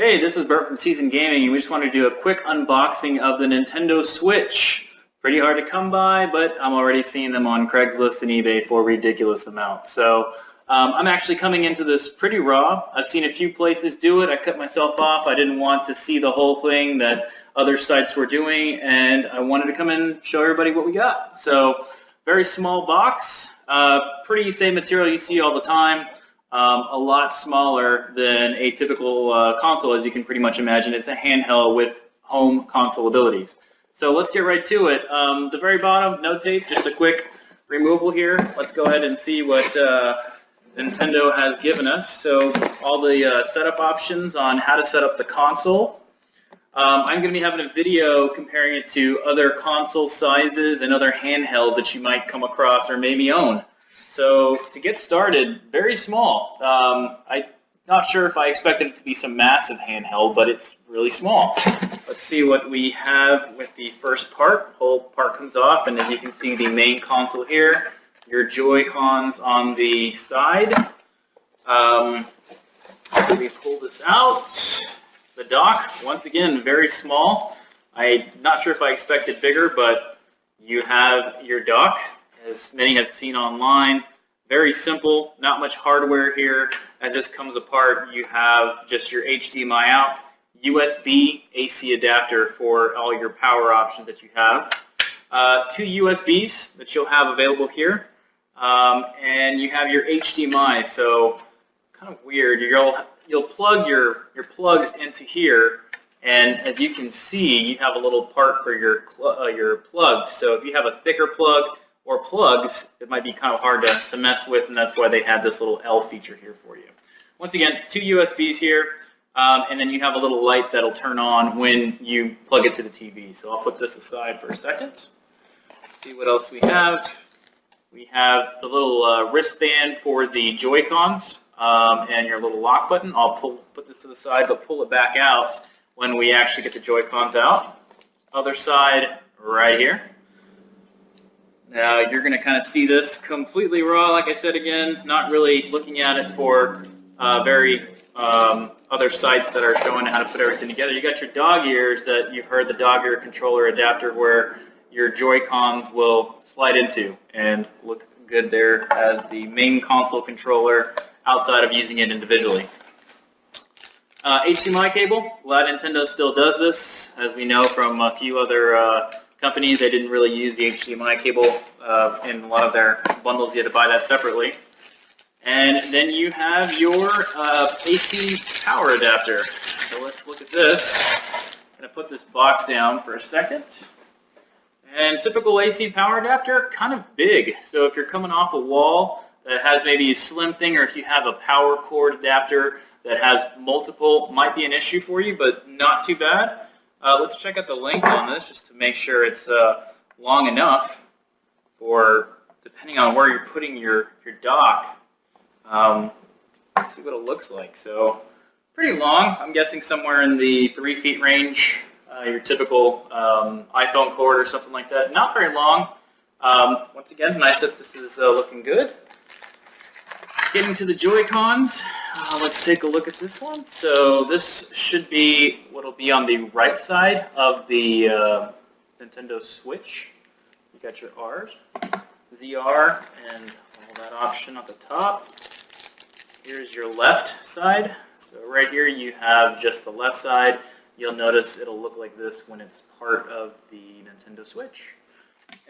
Hey, this is Bert from Season Gaming, and we just wanted to do a quick unboxing of the Nintendo Switch. Pretty hard to come by, but I'm already seeing them on Craigslist and eBay for ridiculous amounts. So I'm actually coming into this pretty raw. I've seen a few places do it. I cut myself off. I didn't want to see the whole thing that other sites were doing, and I wanted to come in and show everybody what we got. So very small box, pretty same material you see all the time. A lot smaller than a typical console, as you can pretty much imagine. It's a handheld with home console abilities. So let's get right to it. The very bottom, no tape, just a quick removal here. Let's go ahead and see what Nintendo has given us. So all the setup options on how to set up the console. I'm going to be having a video comparing it to other console sizes and other handhelds that you might come across or maybe own. So to get started, very small. I'm not sure if I expected it to be some massive handheld, but it's really small. Let's see what we have with the first part. The whole part comes off, and as you can see, the main console here, your Joy-Cons on the side. We pull this out. The dock, once again, very small. I'm not sure if I expected bigger, but you have your dock, as many have seen online. Very simple, not much hardware here. As this comes apart, you have just your HDMI out, USB AC adapter for all your power options that you have, two USBs that you'll have available here, and you have your HDMI. So kind of weird. You'll plug your plugs into here, and as you can see, you have a little part for your plugs. So if you have a thicker plug or plugs, it might be kind of hard to mess with, and that's why they have this little L feature here for you. Once again, two USBs here, and then you have a little light that'll turn on when you plug it to the TV. So I'll put this aside for a second. Let's see what else we have. We have the little wristband for the Joy-Cons and your little lock button. I'll put this to the side, but pull it back out when we actually get the Joy-Cons out. Other side right here. Now you're going to kind of see this completely raw, like I said again, not really looking at it for other sites that are showing how to put everything together. You got your dog ears that you've heard, the dog ear controller adapter where your Joy-Cons will slide into and look good there as the main console controller outside of using it individually. HDMI cable, glad Nintendo still does this. As we know from a few other companies, they didn't really use the HDMI cable in a lot of their bundles. You had to buy that separately. And then you have your AC power adapter. So let's look at this. I'm going to put this box down for a second. And typical AC power adapter, kind of big. So if you're coming off a wall that has maybe a slim thing, or if you have a power cord adapter that has multiple, might be an issue for you, but not too bad. Let's check out the length on this just to make sure it's long enough for, depending on where you're putting your dock. Let's see what it looks like. So pretty long. I'm guessing somewhere in the 3 feet range. Your typical iPhone cord or something like that. Not very long. Once again, nice that this is looking good. Getting to the Joy-Cons, let's take a look at this one. So this should be what will be on the right side of the Nintendo Switch. You got your R's, ZR, and all that option at the top. Here's your left side. So right here you have just the left side. You'll notice it'll look like this when it's part of the Nintendo Switch.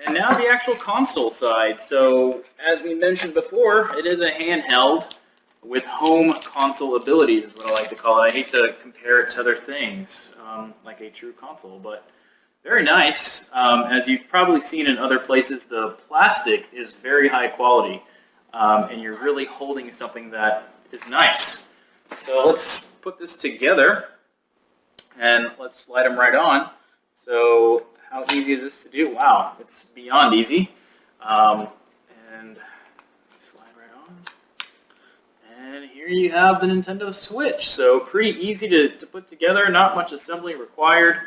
And now the actual console side. So as we mentioned before, it is a handheld with home console abilities is what I like to call it. I hate to compare it to other things like a true console, but very nice. As you've probably seen in other places, the plastic is very high quality, and you're really holding something that is nice. So let's put this together, and let's slide them right on. So how easy is this to do? Wow, it's beyond easy. And slide right on. And here you have the Nintendo Switch. So pretty easy to put together, not much assembly required.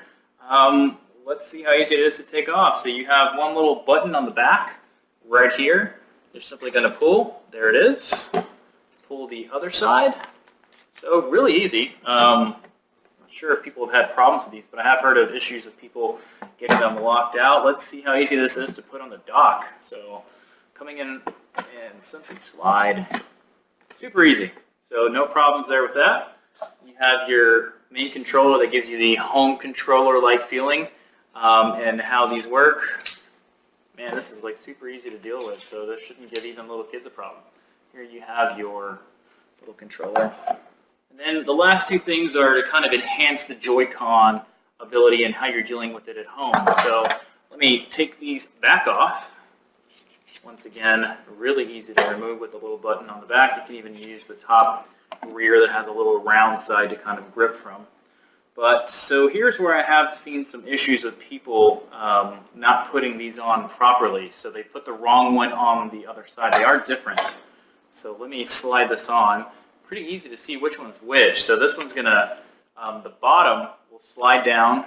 Let's see how easy it is to take off. So you have one little button on the back right here. You're simply going to pull. There it is. Pull the other side. So really easy. sure if people have had problems with these, but I have heard of issues of people getting them locked out. Let's see how easy this is to put on the dock. So coming in and simply slide. Super easy. So no problems there with that. You have your main controller that gives you the home controller-like feeling, and how these work. Man, this is like super easy to deal with, so this shouldn't give even little kids a problem. Here you have your little controller. And then the last two things are to kind of enhance the Joy-Con ability and how you're dealing with it at home. So let me take these back off. Once again, really easy to remove with the little button on the back. You can even use the top rear that has a little round side to kind of grip from. But so here's where I have seen some issues with people not putting these on properly. So they put the wrong one on the other side. They are different. So let me slide this on. Pretty easy to see which one's which. So this one's going to, the bottom will slide down.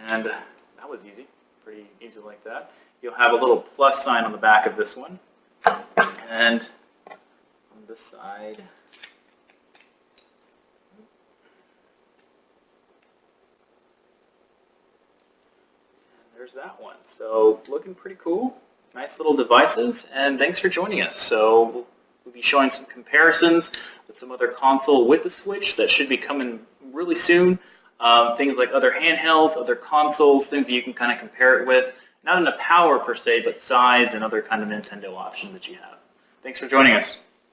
And that was easy. Pretty easy like that. You'll have a little plus sign on the back of this one. And on this side, there's that one. So looking pretty cool. Nice little devices, and thanks for joining us. So we'll be showing some comparisons with some other console with the Switch that should be coming really soon. Things like other handhelds, other consoles, things that you can kind of compare it with. Not in the power per se, but size and other kind of Nintendo options that you have. Thanks for joining us.